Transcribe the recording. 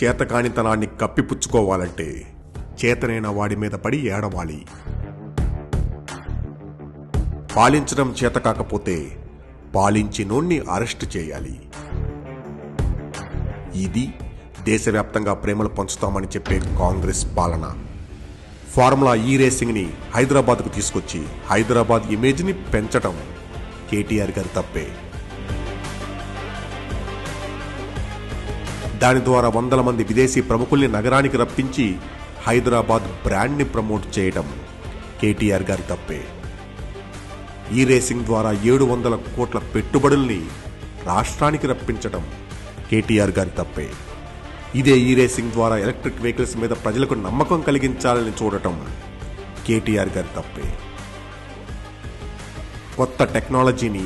చేతకానితనాన్ని కప్పిపుచ్చుకోవాలంటే చేతనైన వాడి మీద పడి ఏడవాలి. పాలించడం చేత కాకపోతే పాలించినోణ్ణి అరెస్టు చేయాలి. ఇది దేశవ్యాప్తంగా ప్రేమలు పంచుతామని చెప్పే కాంగ్రెస్ పాలన. ఫార్ములా ఈ రేసింగ్ని హైదరాబాద్కు తీసుకొచ్చి హైదరాబాద్ ఇమేజ్ని పెంచడం కేటీఆర్ గారి తప్పే. దాని ద్వారా వందల మంది విదేశీ ప్రముఖుల్ని నగరానికి రప్పించి హైదరాబాద్ బ్రాండ్ని ప్రమోట్ చేయడం కేటీఆర్ గారి తప్పే. ఈ రేసింగ్ ద్వారా 700 కోట్ల పెట్టుబడుల్ని రాష్ట్రానికి రప్పించడం కేటీఆర్ గారి తప్పే. ఇదే ఈ రేసింగ్ ద్వారా ఎలక్ట్రిక్ వెహికల్స్ మీద ప్రజలకు నమ్మకం కలిగించాలని చూడటం కేటీఆర్ గారి తప్పే. కొత్త టెక్నాలజీని